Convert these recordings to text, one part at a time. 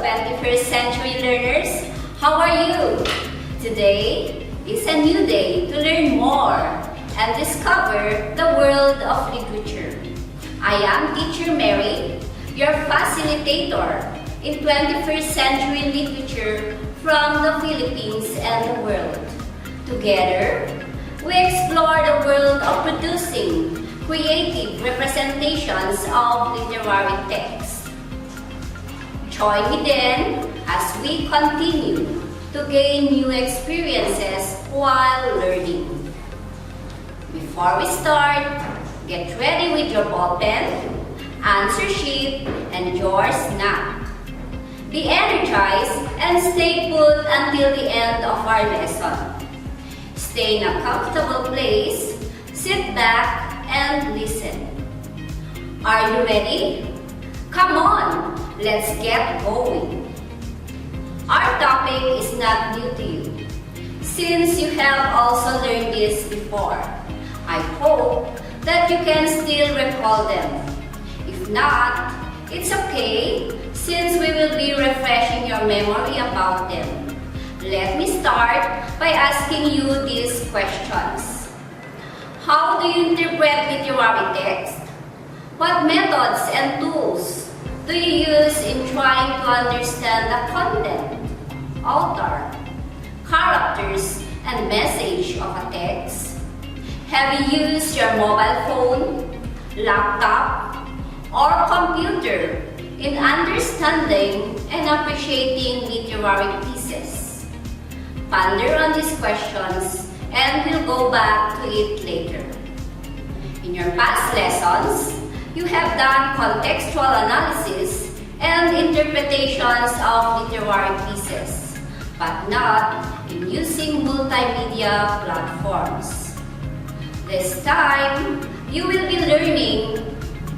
21st century learners, how are you? Today is a new day to learn more and discover the world of literature. I am Teacher Mary, your facilitator in 21st century literature from the Philippines and the world. Together, we explore the world of producing creative representations of literary texts. Join me then as we continue to gain new experiences while learning. Before we start, get ready with your ballpen, answer sheet, and your snack. Be energized and stay put until the end of our lesson. Stay in a comfortable place, sit back, and listen. Are you ready? Come on, let's get going. Our topic is not new to you, since you have also learned this before. I hope that you can still recall them. If not, it's okay, since we will be refreshing your memory about them. Let me start by asking you these questions. How do you interpret literary text? What methods and tools do you use in trying to understand the content, author, characters, and message of a text? Have you used your mobile phone, laptop, or computer in understanding and appreciating literary pieces? Ponder on these questions and we'll go back to it later. In your past lessons, you have done contextual analysis and interpretations of literary pieces, but not in using multimedia platforms. This time, you will be learning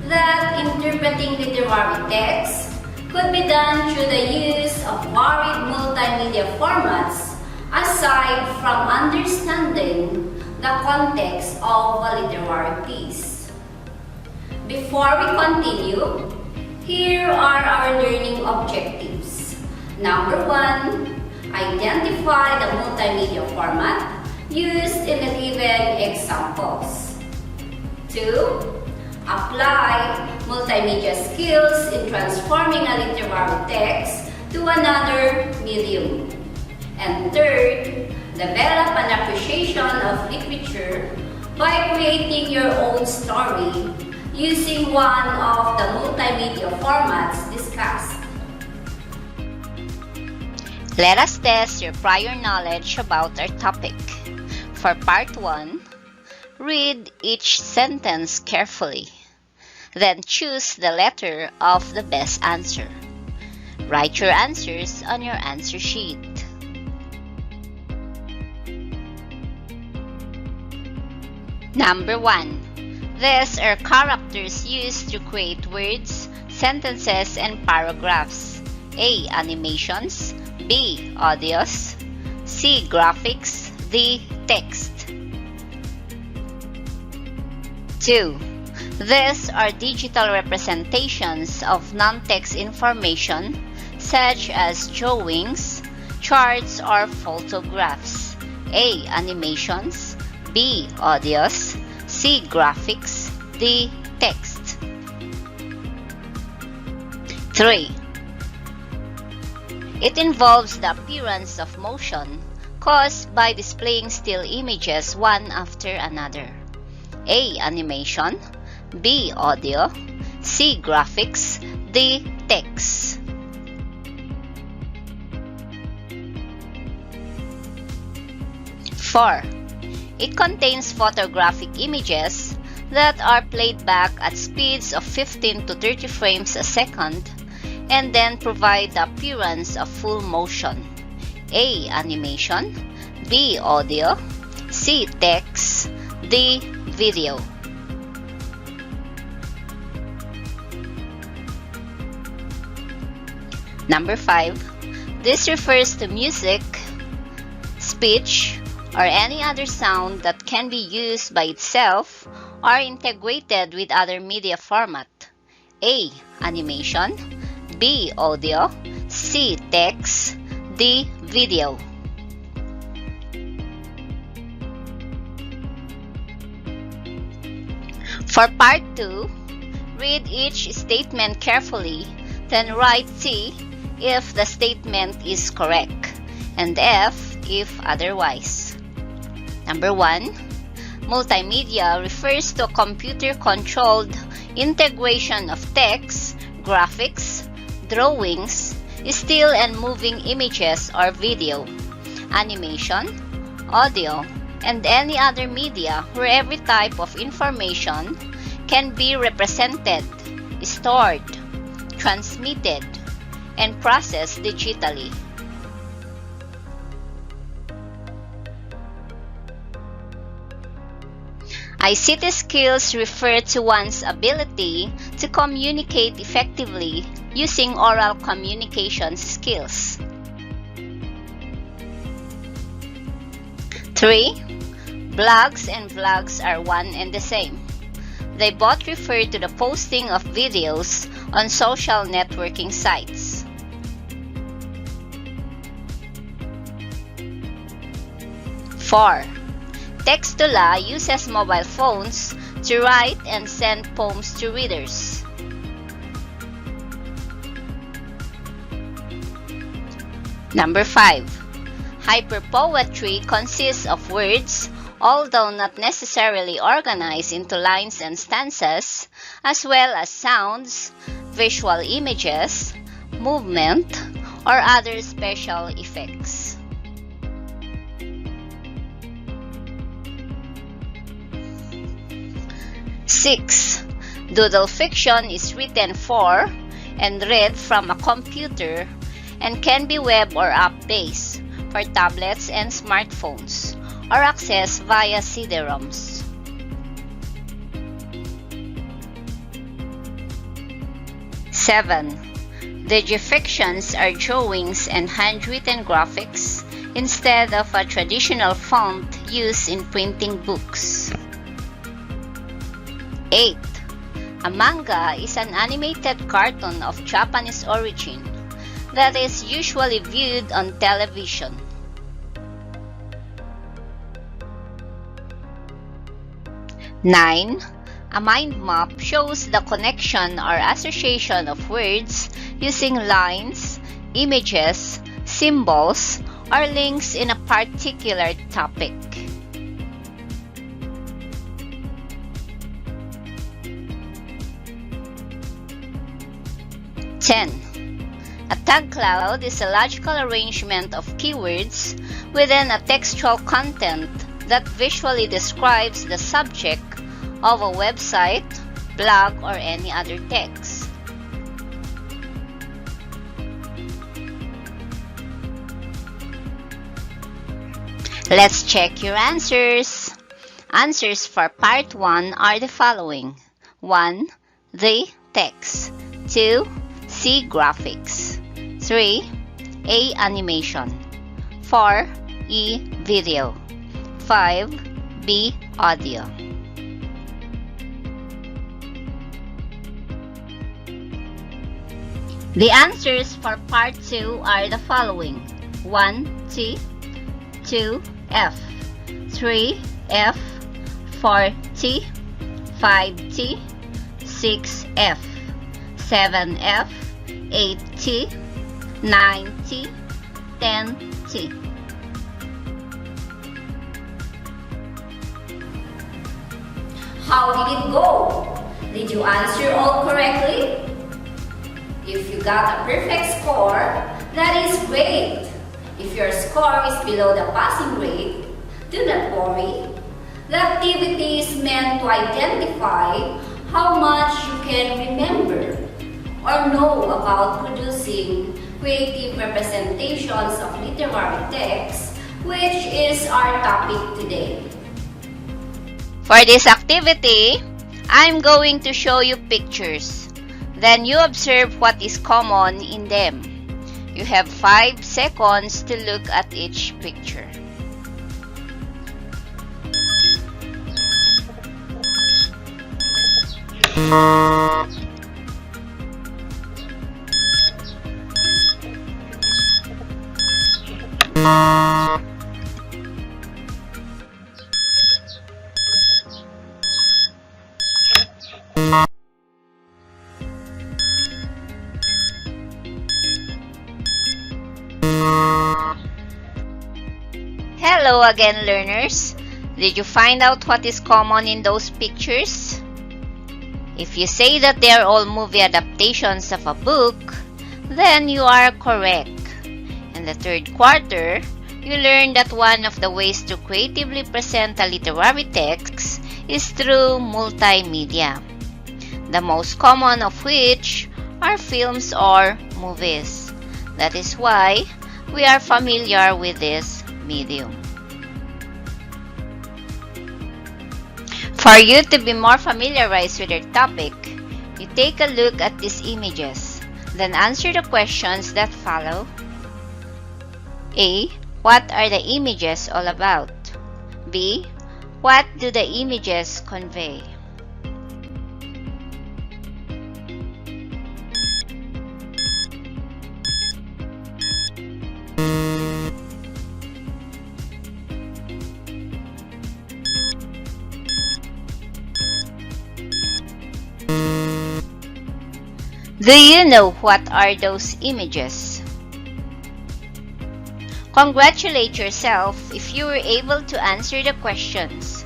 that interpreting literary text could be done through the use of varied multimedia formats aside from understanding the context of a literary piece. Before we continue, here are our learning objectives. Number 1, identify the multimedia format used in the given examples. 2, apply multimedia skills in transforming a literary text to another medium. And third, develop an appreciation of literature by creating your own story using one of the multimedia formats discussed. Let us test your prior knowledge about our topic. For part 1, read each sentence carefully. Then choose the letter of the best answer. Write your answers on your answer sheet. Number 1. These are characters used to create words, sentences, and paragraphs. A. Animations. B. Audios. C. Graphics. D. Text. 2. These are digital representations of non-text information such as drawings, charts, or photographs. A. Animations. B. Audios. C. Graphics. D. Text. 3. It involves the appearance of motion caused by displaying still images one after another. A. Animation. B. Audio. C. Graphics. D. Text. 4. It contains photographic images that are played back at speeds of 15 to 30 frames a second and then provide the appearance of full motion. A. Animation. B. Audio. C. Text. D. Video. Number 5. This refers to music, speech, or any other sound that can be used by itself or integrated with other media format. A. Animation. B. Audio, C. Text, D. Video. For part 2, read each statement carefully, then write C if the statement is correct, and F if otherwise. Number 1. Multimedia refers to a computer-controlled integration of text, graphics, drawings, still and moving images or video, animation, audio, and any other media where every type of information can be represented, stored, transmitted, and processed digitally. ICT skills refer to one's ability to communicate effectively using oral communication skills. 3. Blogs and vlogs are one and the same. They both refer to the posting of videos on social networking sites. 4. Textula uses mobile phones to write and send poems to readers. 5. Hyperpoetry consists of words, although not necessarily organized into lines and stanzas, as well as sounds, visual images, movement, or other special effects. 6. Doodle fiction is written for and read from a computer and can be web or app-based for tablets and smartphones or accessed via CD-ROMs. 7. Digifictions are drawings and handwritten graphics instead of a traditional font used in printing books. 8. A manga is an animated cartoon of Japanese origin that is usually viewed on television. 9. A mind map shows the connection or association of words using lines, images, symbols, or links in a particular topic. 10. A tag cloud is a logical arrangement of keywords within a textual content that visually describes the subject of a website, blog, or any other text. Let's check your answers. Answers for part 1 are the following. 1. The text. 2. C. Graphics. 3. A. Animation. 4. E. Video. 5. B. Audio. The answers for part 2 are the following. 1. T. 2. F. 3. F. 4. T. 5. T. 6. F. 7. F. 8. T. 9. T. 10. T. How did it go? Did you answer all correctly? If you got a perfect score, that is great. If your score is below the passing grade, do not worry. The activity is meant to identify how much you can remember or know about producing creative representations of literary text, which is our topic today. For this activity, I'm going to show you pictures. Then you observe what is common in them. You have 5 seconds to look at each picture. Hello again, learners! Did you find out what is common in those pictures? If you say that they are all movie adaptations of a book, then you are correct. In the third quarter, you learned that one of the ways to creatively present a literary text is through multimedia, the most common of which are films or movies. That is why we are familiar with this medium. For you to be more familiarized with our topic, you take a look at these images, then answer the questions that follow. A. What are the images all about? B. What do the images convey? Do you know what are those images? Congratulate yourself if you were able to answer the questions.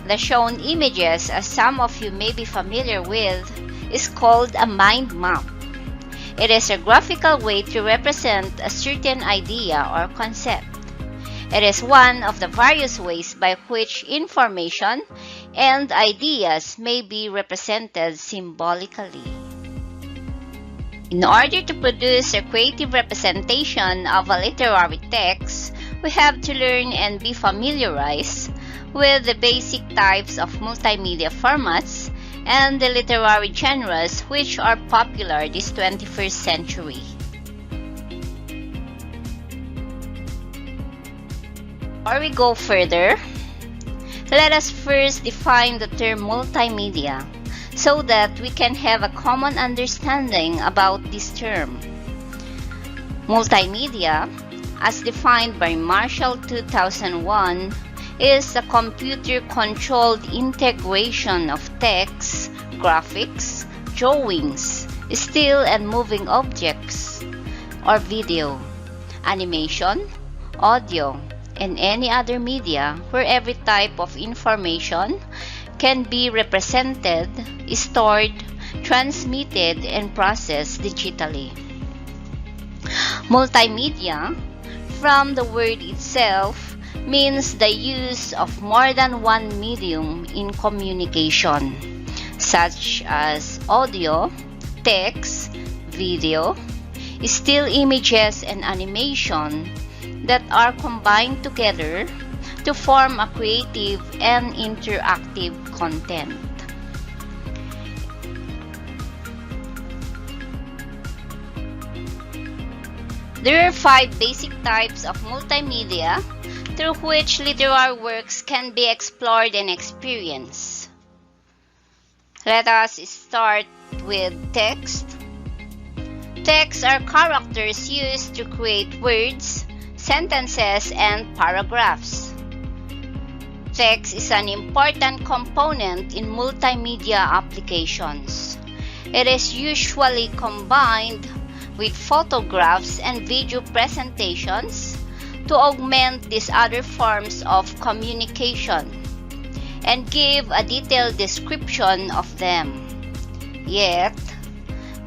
The shown images, as some of you may be familiar with, is called a mind map. It is a graphical way to represent a certain idea or concept. It is one of the various ways by which information and ideas may be represented symbolically. In order to produce a creative representation of a literary text, we have to learn and be familiarized with the basic types of multimedia formats and the literary genres which are popular this 21st century. Before we go further, let us first define the term multimedia so that we can have a common understanding about this term. Multimedia, as defined by Marshall 2001, is a computer-controlled integration of text, graphics, drawings, still and moving objects, or video, animation, audio, and any other media where every type of information can be represented, stored, transmitted, and processed digitally. Multimedia, from the word itself, means the use of more than one medium in communication, such as audio, text, video, still images, and animation that are combined together to form a creative and interactive content. There are 5 basic types of multimedia through which literary works can be explored and experienced. Let us start with text. Texts are characters used to create words, sentences, and paragraphs. Text is an important component in multimedia applications. It is usually combined with photographs and video presentations to augment these other forms of communication and give a detailed description of them. Yet,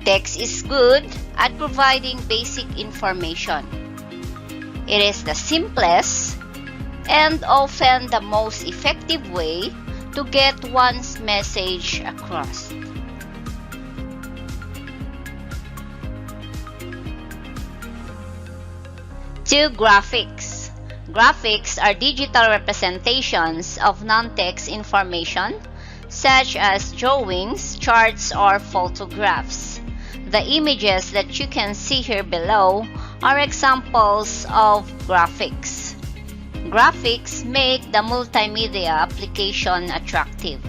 text is good at providing basic information. It is the simplest and often the most effective way to get one's message across. Two, graphics. Graphics are digital representations of non-text information, such as drawings, charts, or photographs. The images that you can see here below are examples of graphics. Graphics make the multimedia application attractive.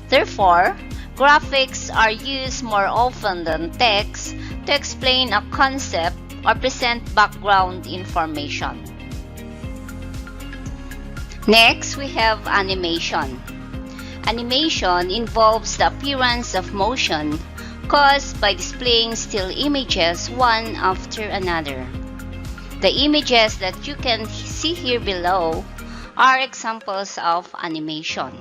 Therefore, graphics are used more often than text to explain a concept or present background information. Next, we have animation. Animation involves the appearance of motion caused by displaying still images one after another. The images that you can see here below are examples of animation.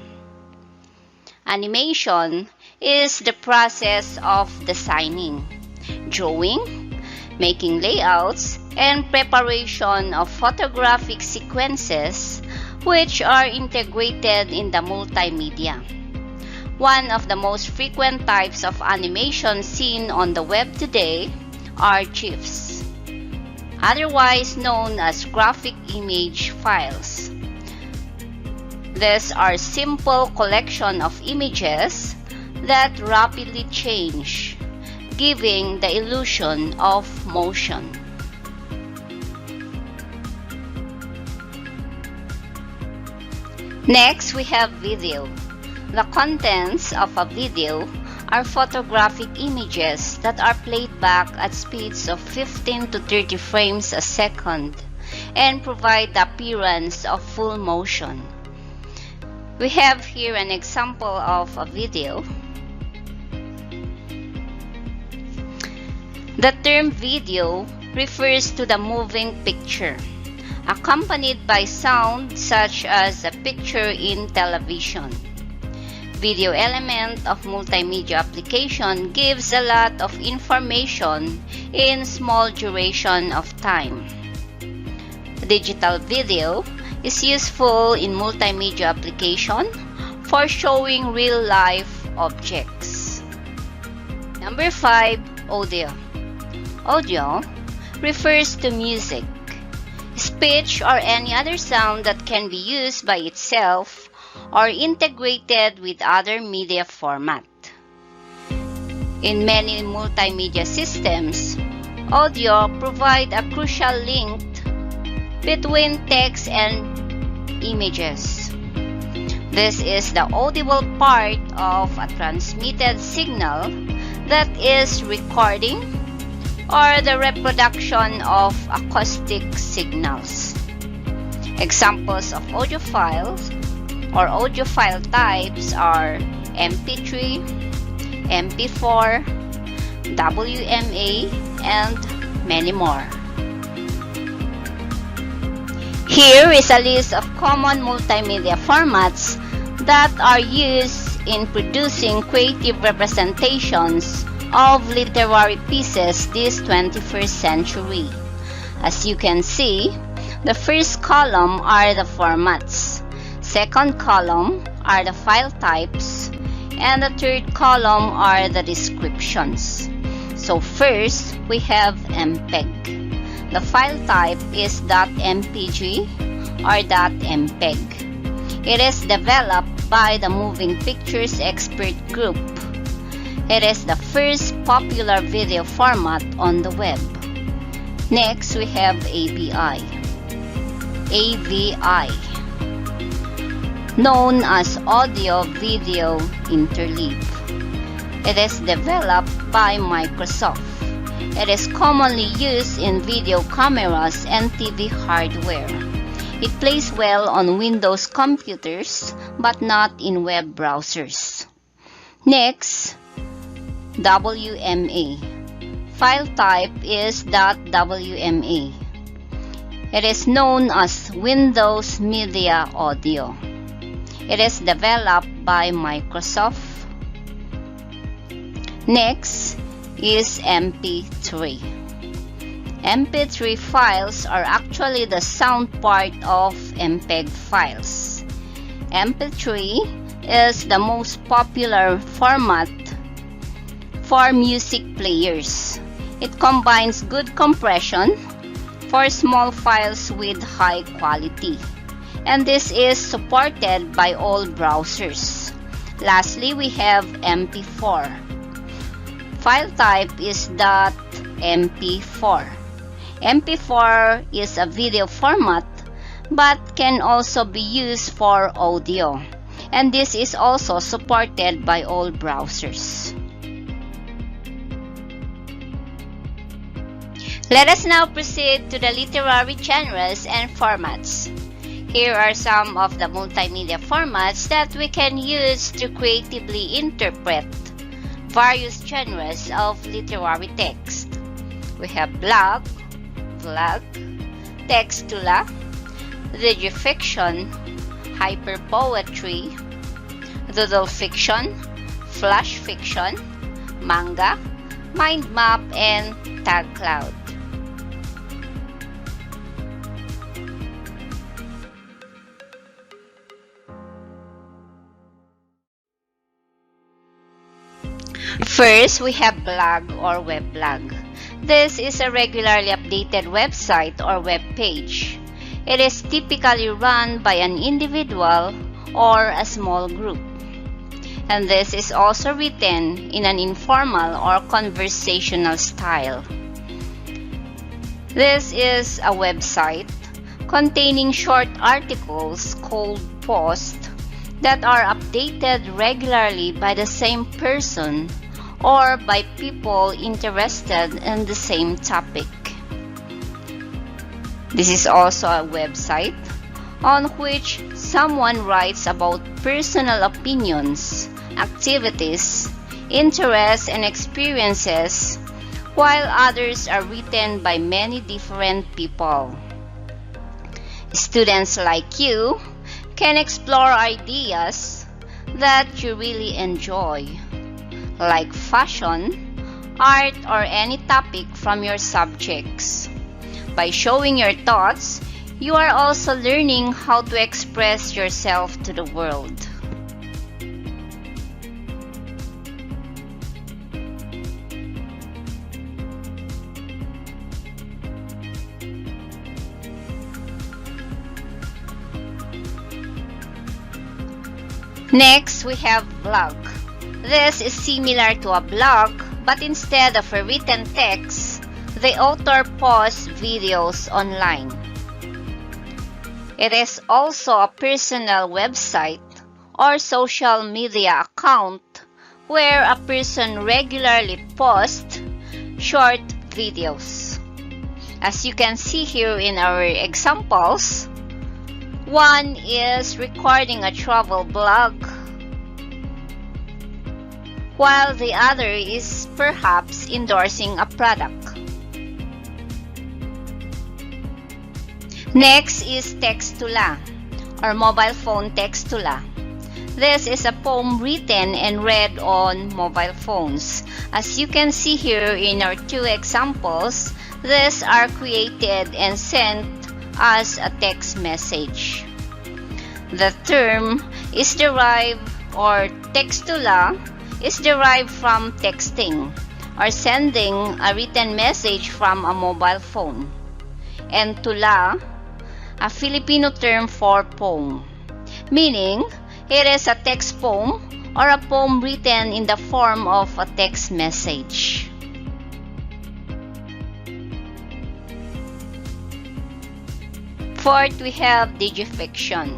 Animation is the process of designing, drawing, making layouts, and preparation of photographic sequences which are integrated in the multimedia. One of the most frequent types of animation seen on the web today are GIFs, otherwise known as graphic image files. These are simple collection of images that rapidly change, giving the illusion of motion. Next, we have video. The contents of a video are photographic images that are played back at speeds of 15 to 30 frames a second and provide the appearance of full motion. We have here an example of a video. The term video refers to the moving picture, accompanied by sound such as a picture in television. Video element of multimedia application gives a lot of information in small duration of time. Digital video is useful in multimedia application for showing real-life objects. Number 5, audio. Audio refers to music, speech, or any other sound that can be used by itself or integrated with other media format. In many multimedia systems, audio provides a crucial link between text and images. This is the audible part of a transmitted signal that is recording or the reproduction of acoustic signals. Examples of audio files or audio file types are MP3, MP4, WMA, and many more. Here is a list of common multimedia formats that are used in producing creative representations of literary pieces this 21st century. As you can see, the first column are the formats, second column are the file types, and the third column are the descriptions. So first, we have MPEG. The file type is .mpg or .mpeg. It is developed by the Moving Pictures Expert Group. It is the first popular video format on the web. Next, we have AVI. AVI, known as Audio Video Interleave. It is developed by Microsoft. It is commonly used in video cameras and TV hardware. It plays well on Windows computers but not in web browsers. Next, WMA. File type is .wma. It is known as Windows Media Audio. It is developed by Microsoft. Next is MP3. MP3 files are actually the sound part of MPEG files. MP3 is the most popular format for music players. It combines good compression for small files with high quality, and this is supported by all browsers. Lastly, we have MP4. File type is .mp4. MP4 is a video format but can also be used for audio, and this is also supported by all browsers. Let us now proceed to the literary genres and formats. Here are some of the multimedia formats that we can use to creatively interpret various genres of literary text. We have blog, vlog, textula, digifiction, hyperpoetry, doodle fiction, flash fiction, manga, mind map, and tag cloud. First, we have blog or web blog. This is a regularly updated website or web page. It is typically run by an individual or a small group. And this is also written in an informal or conversational style. This is a website containing short articles called posts that are updated regularly by the same person or by people interested in the same topic. This is also a website on which someone writes about personal opinions, activities, interests, and experiences, while others are written by many different people. Students like you can explore ideas that you really enjoy, like fashion, art, or any topic from your subjects. By showing your thoughts, you are also learning how to express yourself to the world. Next, we have blog. This is similar to a blog, but instead of a written text, the author posts videos online. It is also a personal website or social media account where a person regularly posts short videos. As you can see here in our examples, one is recording a travel blog, while the other is perhaps endorsing a product. Next is textula, or mobile phone textula. This is a poem written and read on mobile phones. As you can see here in our two examples, these are created and sent as a text message. The term is derived, or textula, is derived from texting, or sending a written message from a mobile phone, and tula, a Filipino term for poem, meaning it is a text poem or a poem written in the form of a text message. Fourth, we have digifiction.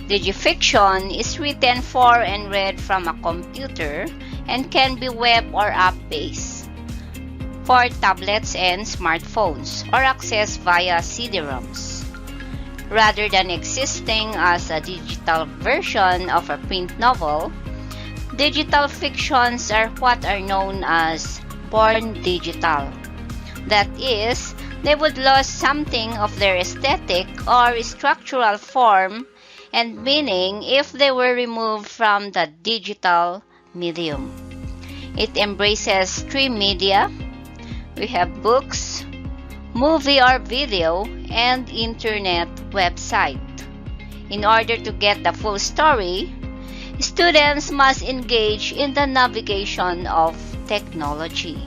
Digifiction is written for and read from a computer and can be web or app-based for tablets and smartphones, or accessed via CD-ROMs. Rather than existing as a digital version of a print novel, digital fictions are what are known as born digital. That is, they would lose something of their aesthetic or structural form and meaning if they were removed from the digital medium. It embraces stream media. We have books, movie or video, and internet website. In order to get the full story, students must engage in the navigation of technology.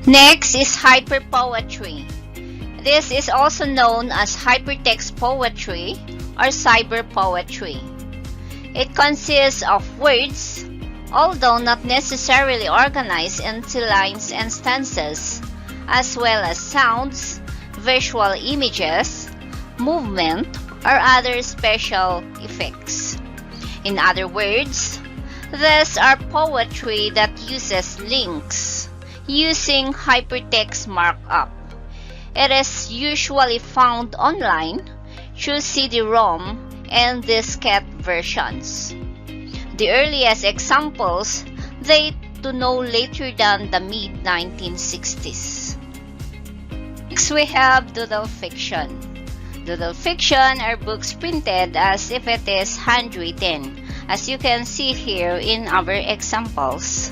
Next is hyperpoetry. This is also known as hypertext poetry or cyberpoetry. It consists of words, although not necessarily organized into lines and stanzas, as well as sounds, visual images, movement, or other special effects. In other words, these are poetry that uses links using hypertext markup, It is usually found online through CD-ROM and diskette versions. The earliest examples date to no later than the mid-1960s. Next, we have doodle fiction. Doodle fiction are books printed as if it is handwritten, as you can see here in our examples.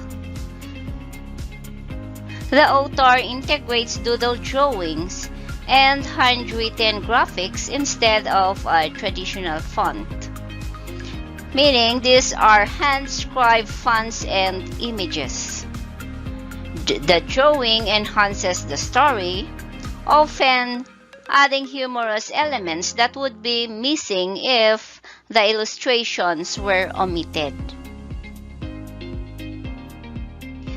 The author integrates doodle drawings and handwritten graphics instead of a traditional font, meaning these are hand-scribed fonts and images. The drawing enhances the story, often adding humorous elements that would be missing if the illustrations were omitted.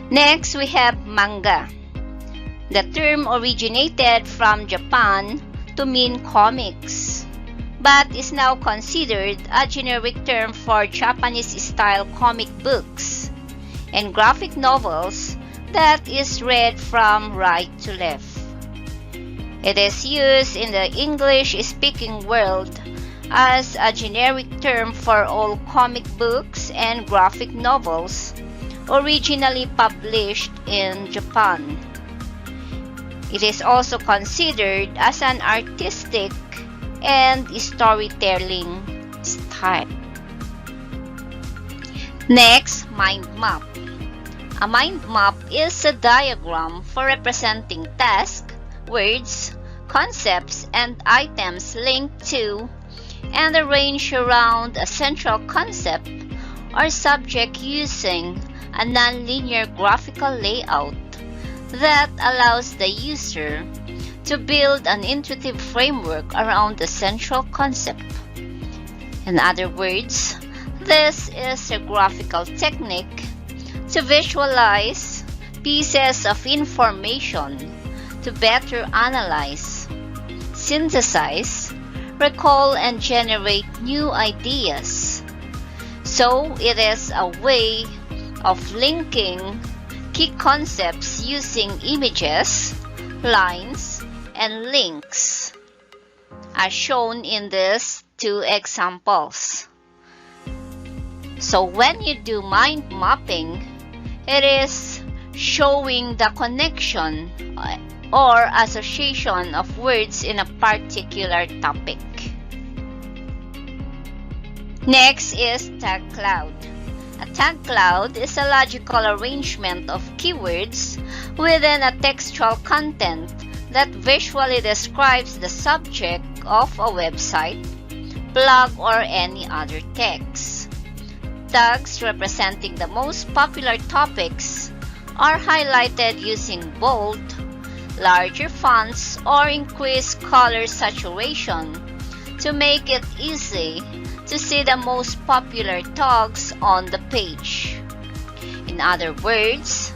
Next, we have manga. The term originated from Japan to mean comics, but is now considered a generic term for Japanese-style comic books and graphic novels that is read from right to left. It is used in the English-speaking world as a generic term for all comic books and graphic novels originally published in Japan. It is also considered as an artistic and storytelling style. Next, mind map. A mind map is a diagram for representing tasks, words, concepts, and items linked to and arranged around a central concept or subject using a nonlinear graphical layout that allows the user to build an intuitive framework around the central concept. In other words, this is a graphical technique to visualize pieces of information to better analyze, synthesize, recall, and generate new ideas. So it is a way of linking key concepts using images, lines, and links, as shown in these two examples. So when you do mind mapping, it is showing the connection or association of words in a particular topic. Next is tag cloud. A tag cloud is a logical arrangement of keywords within a textual content that visually describes the subject of a website, blog, or any other text. Tags representing the most popular topics are highlighted using bold, larger fonts, or increased color saturation to make it easy to see the most popular tags on the page. In other words,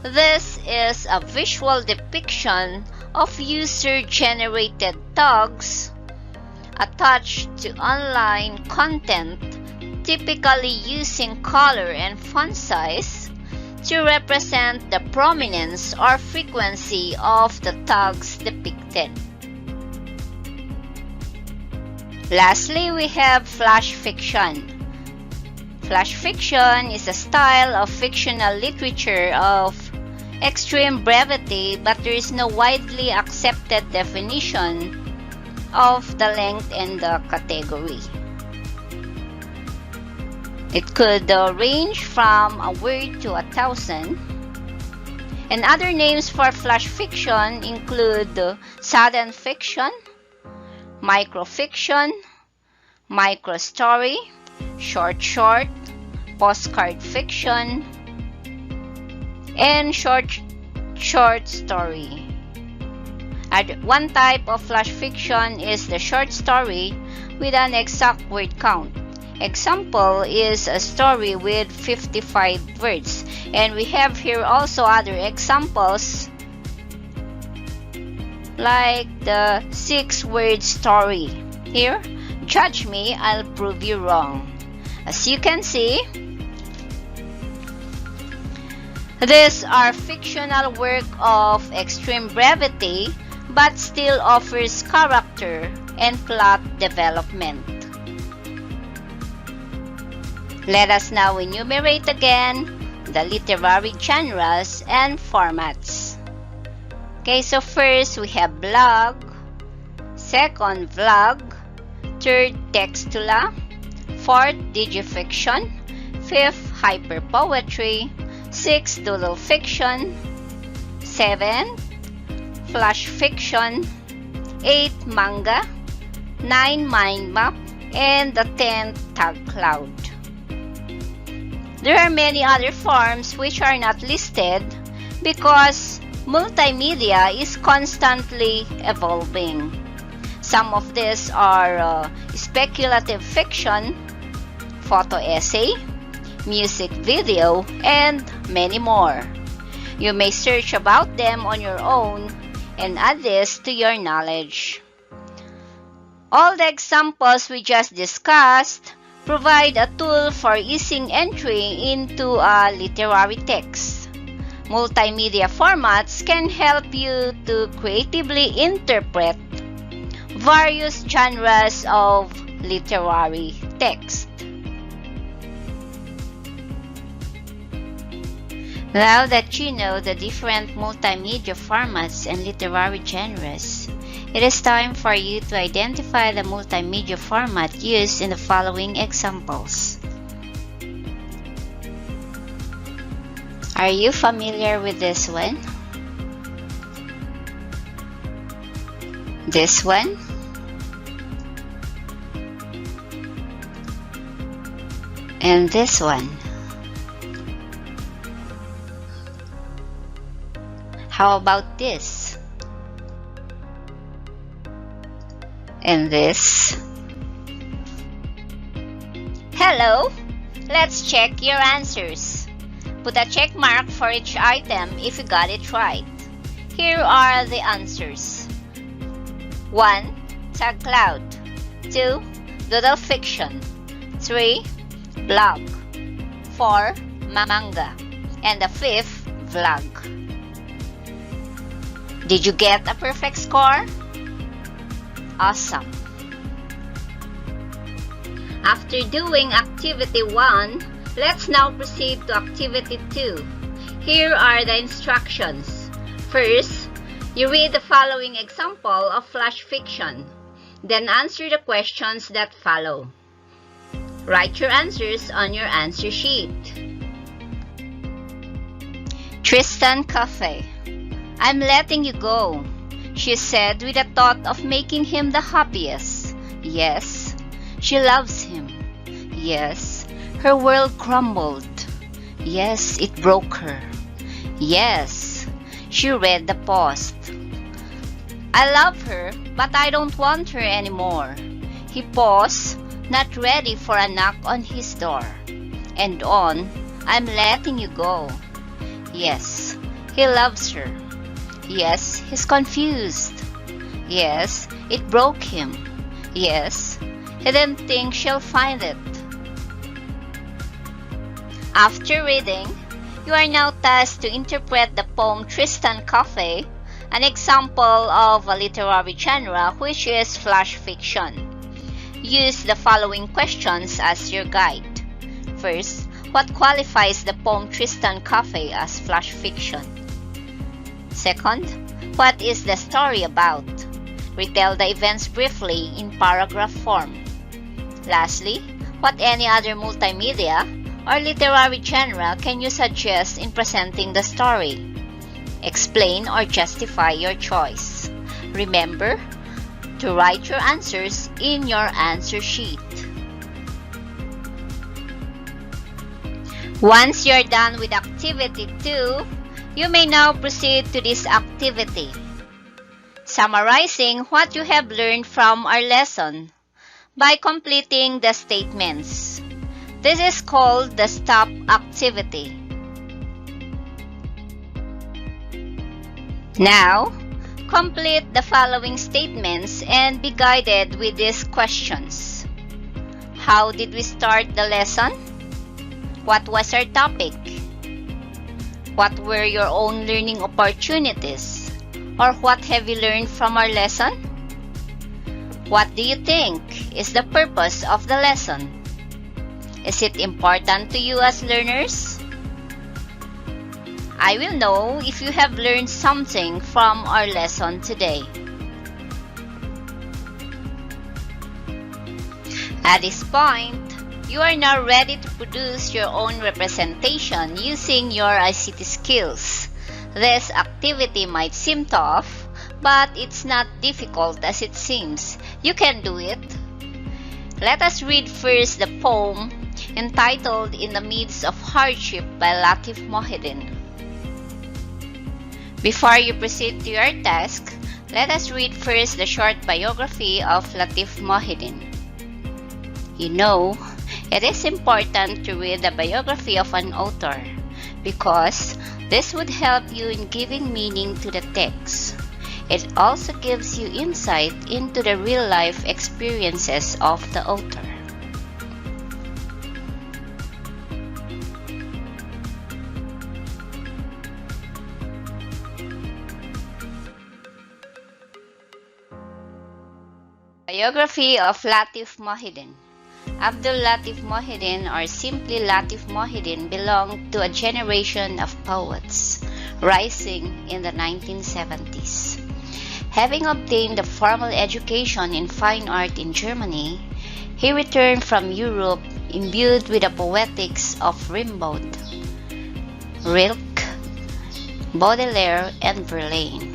this is a visual depiction of user-generated tags attached to online content, typically using color and font size to represent the prominence or frequency of the tags depicted. Lastly, we have flash fiction. Flash fiction is a style of fictional literature of extreme brevity, but there is no widely accepted definition of the length and the category. It could range from a word to 1,000. And other names for flash fiction include sudden fiction, microfiction, microstory, short, postcard fiction, and short story. One type of flash fiction is the short story with an exact word count. Example is a story with 55 words. And we have here also other examples like the 6-word story. Here, judge me, I'll prove you wrong. As you can see, these are fictional work of extreme brevity, but still offers character and plot development. Let us now enumerate again the literary genres and formats. Okay, so first we have blog, second vlog, third textula, fourth digifiction, fifth hyperpoetry, sixth doodle fiction, seventh flash fiction, 8 manga, 9 mind map, and the 10th tag cloud. There are many other forms which are not listed because multimedia is constantly evolving. Some of these are speculative fiction, photo essay, music video, and many more. You may search about them on your own and add this to your knowledge. All the examples we just discussed provide a tool for easing entry into a literary text. Multimedia formats can help you to creatively interpret various genres of literary text. Now that you know the different multimedia formats and literary genres, it is time for you to identify the multimedia format used in the following examples. Are you familiar with this one? This one? And this one? How about this? And this? Hello! Let's check your answers. Put a check mark for each item if you got it right. Here are the answers. 1. Tag cloud. 2. Doodle fiction. 3. Blog. 4. Manga. And the 5th, vlog. Did you get a perfect score? Awesome! After doing activity 1, let's now proceed to activity 2. Here are the instructions. First, you read the following example of flash fiction. Then answer the questions that follow. Write your answers on your answer sheet. Tristan Cafe. I'm letting you go, she said with a thought of making him the happiest. Yes, she loves him. Yes, her world crumbled. Yes, it broke her. Yes, she read the post. I love her, but I don't want her anymore. He paused, not ready for a knock on his door. And on, I'm letting you go. Yes, he loves her. Yes, he's confused. Yes, it broke him. Yes, he didn't think she'll find it. After reading, you are now tasked to interpret the poem Tristan Cafe, an example of a literary genre which is flash fiction. Use the following questions as your guide. First, what qualifies the poem Tristan Cafe as flash fiction? Second, what is the story about? Retell the events briefly in paragraph form. Lastly, what any other multimedia or literary genre can you suggest in presenting the story? Explain or justify your choice. Remember to write your answers in your answer sheet. Once you're done with activity 2, you may now proceed to this activity. Summarizing what you have learned from our lesson by completing the statements. This is called the stop activity. Now, complete the following statements and be guided with these questions. How did we start the lesson? What was our topic? What were your own learning opportunities? Or what have you learned from our lesson? What do you think is the purpose of the lesson? Is it important to you as learners? I will know if you have learned something from our lesson today. At this point, you are now ready to produce your own representation using your ICT skills. This activity might seem tough, but it's not difficult as it seems. You can do it. Let us read first the poem entitled In the Midst of Hardship by Latif Mohideen. Before you proceed to your task, let us read first the short biography of Latif Mohideen. You know, it is important to read the biography of an author because this would help you in giving meaning to the text. It also gives you insight into the real-life experiences of the author. Biography of Latif Mohideen. Abdul Latif Mohideen, or simply Latif Mohideen, belonged to a generation of poets rising in the 1970s. Having obtained a formal education in fine art in Germany, he returned from Europe imbued with the poetics of Rimbaud, Rilke, Baudelaire, and Verlaine.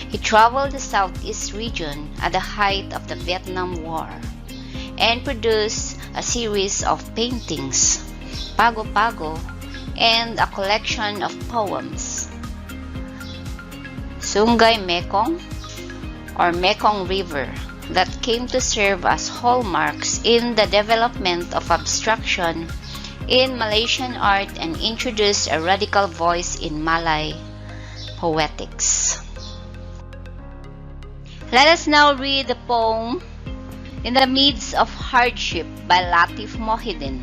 He traveled the Southeast region at the height of the Vietnam War and produced a series of paintings, Pago Pago, and a collection of poems, Sungay Mekong, or Mekong River, that came to serve as hallmarks in the development of abstraction in Malaysian art and introduced a radical voice in Malay poetics. Let us now read the poem In the Midst of Hardship by Latif Mohideen.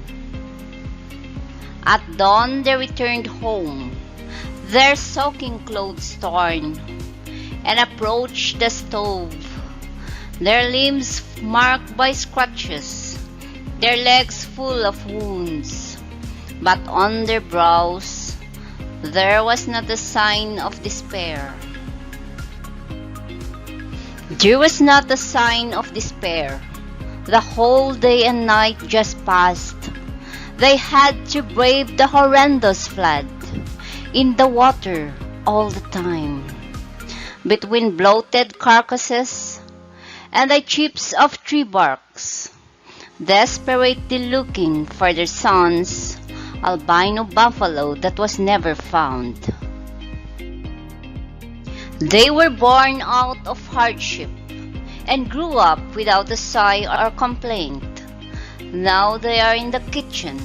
At dawn they returned home, their soaking clothes torn, and approached the stove, their limbs marked by scratches, their legs full of wounds, but on their brows there was not a sign of despair. There was not a sign of despair. The whole day and night just passed. They had to brave the horrendous flood, in the water all the time, between bloated carcasses and the chips of tree barks, desperately looking for their son's albino buffalo that was never found. They were born out of hardship and grew up without a sigh or complaint. Now they are in the kitchen,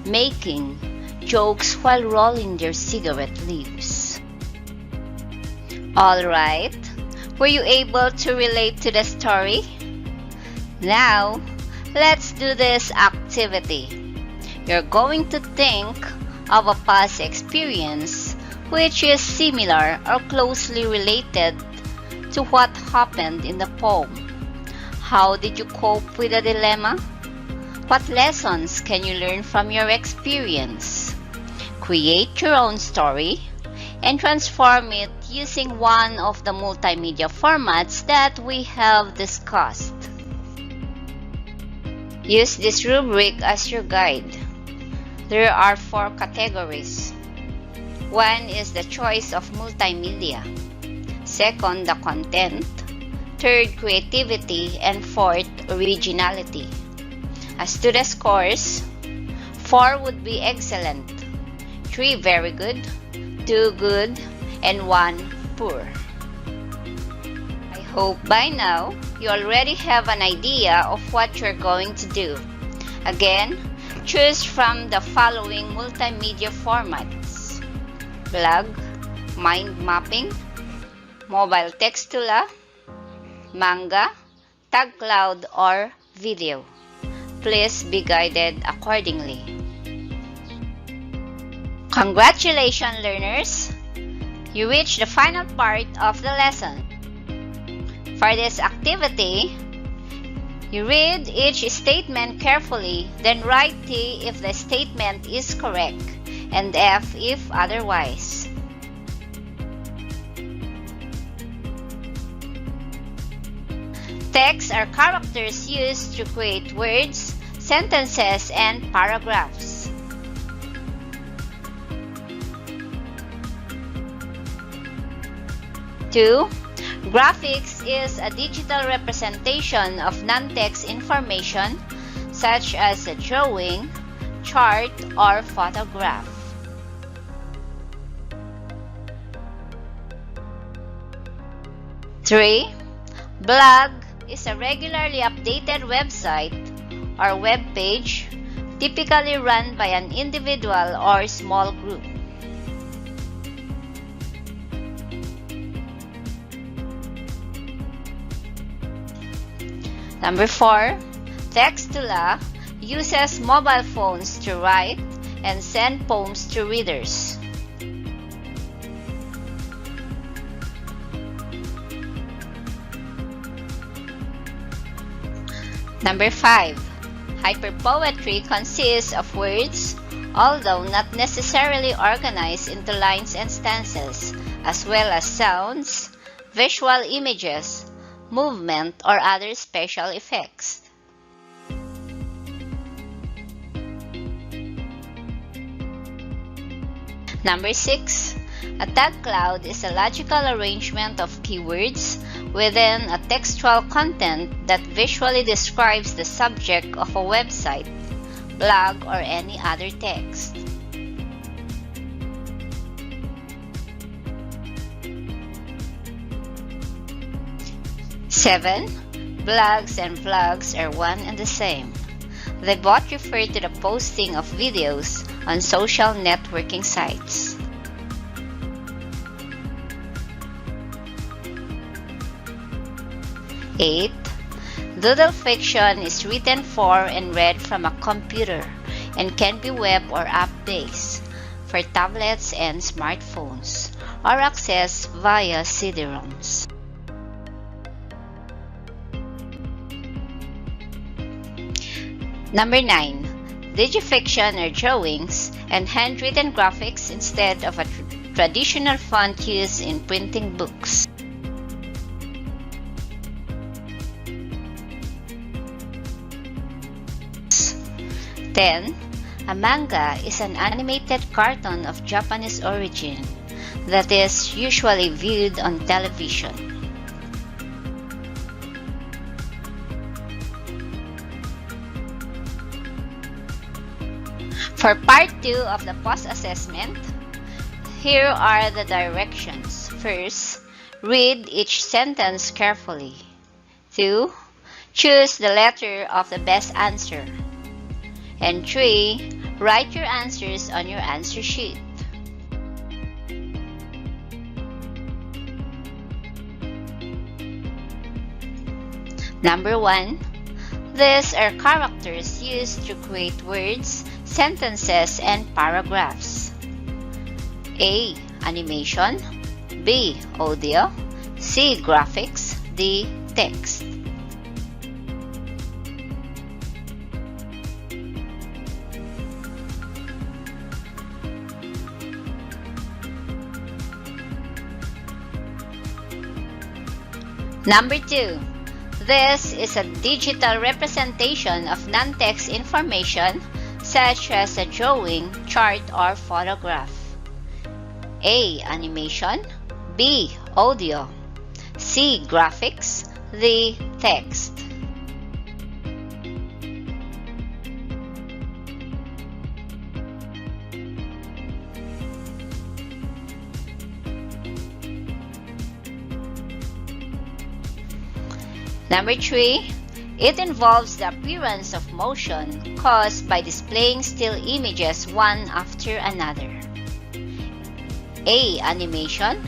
making jokes while rolling their cigarette leaves. Alright, were you able to relate to the story? Now, let's do this activity. You're going to think of a past experience which is similar or closely related to what happened in the poem. How did you cope with the dilemma? What lessons can you learn from your experience? Create your own story and transform it using one of the multimedia formats that we have discussed. Use this rubric as your guide. There are 4 categories. 1 is the choice of multimedia. 2nd, the content. 3rd, creativity. And 4th, originality. As to the scores, 4 would be excellent, 3 very good, 2 good, and 1 poor. I hope by now you already have an idea of what you're going to do. Again, choose from the following multimedia formats: blog, mind mapping, mobile textula, manga, tag cloud, or video. Please be guided accordingly. Congratulations, learners! you reach the final part of the lesson. For this activity, you read each statement carefully, then write T if the statement is correct and F if otherwise. Texts are characters used to create words, sentences, and paragraphs. Two, graphics is a digital representation of non-text information such as a drawing, chart, or photograph. 3. Blog is a regularly updated website or web page typically run by an individual or small group. Number 4, Textula uses mobile phones to write and send poems to readers. Number 5, hyperpoetry consists of words, although not necessarily organized into lines and stanzas, as well as sounds, visual images, movement, or other special effects. Number 6, a tag cloud is a logical arrangement of keywords within a textual content that visually describes the subject of a website, blog, or any other text. 7. Blogs and vlogs are one and the same. They both refer to the posting of videos on social networking sites. 8. Doodle fiction is written for and read from a computer and can be web or app-based for tablets and smartphones or accessed via CD-ROMs. Number 9. Digifiction are drawings and handwritten graphics instead of a traditional font used in printing books. 10. A manga is an animated cartoon of Japanese origin that is usually viewed on television. For part 2 of the post-assessment, here are the directions. First, read each sentence carefully. 2. Choose the letter of the best answer. And 3. Write your answers on your answer sheet. Number 1. These are characters used to create words, sentences, and paragraphs. A. Animation. B. Audio. C. Graphics. D. Text. Number 2. This is a digital representation of non-text information such as a drawing, chart, or photograph. A. Animation. B. Audio. C. Graphics. D. Text. Number 3. It involves the appearance of motion caused by displaying still images one after another. A. Animation.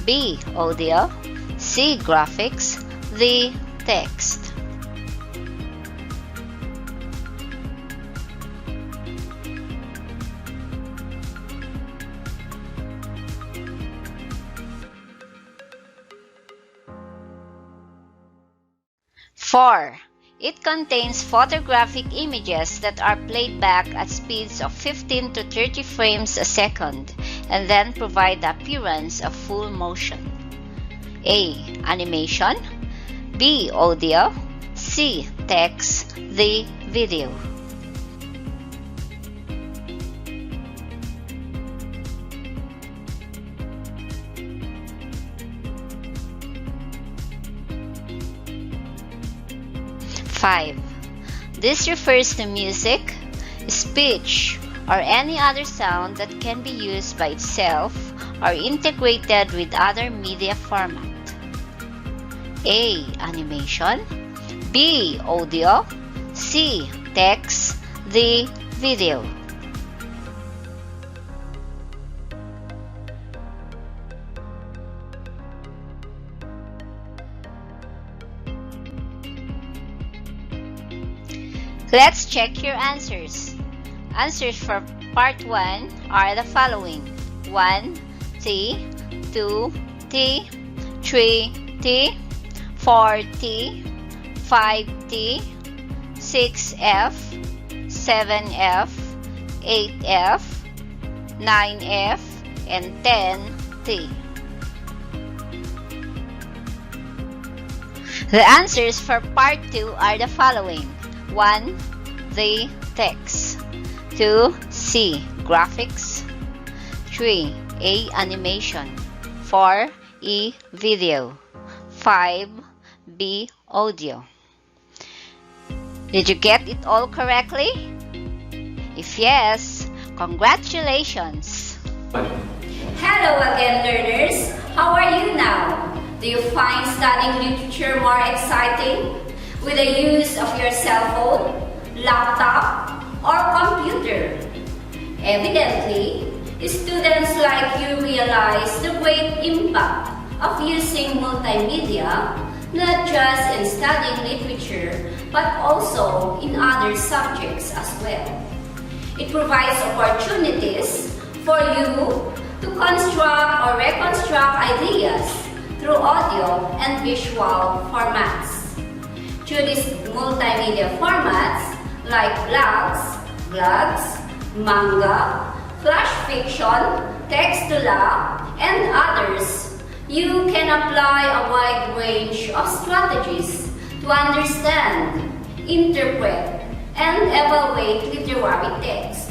B. Audio. C. Graphics. D. Text. 4. It contains photographic images that are played back at speeds of 15 to 30 frames a second and then provide the appearance of full motion. A. Animation. B. Audio. C. Text. D. Video. Five. This refers to music, speech, or any other sound that can be used by itself or integrated with other media format. A. Animation. B. Audio. C. Text. D. Video. Let's check your answers. Answers for part 1 are the following: 1 T, 2 T, 3 T, 4 T, 5 T, 6 F, 7 F, 8 F, 9 F, and 10 T. The answers for part 2 are the following: 1. The text. 2. C. Graphics. 3. A. Animation. 4. E. Video. 5. B. Audio. Did you get it all correctly? If yes, congratulations! Hello again, learners! How are you now? Do you find studying literature more exciting with the use of your cell phone, laptop, or computer? Evidently, students like you realize the great impact of using multimedia, not just in studying literature, but also in other subjects as well. It provides opportunities for you to construct or reconstruct ideas through audio and visual formats. Through these multimedia formats like blogs, manga, flash fiction, text-to-la, and others, you can apply a wide range of strategies to understand, interpret, and evaluate literary text.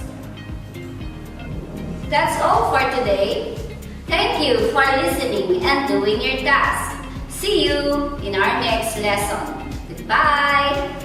That's all for today. Thank you for listening and doing your task. See you in our next lesson. Goodbye!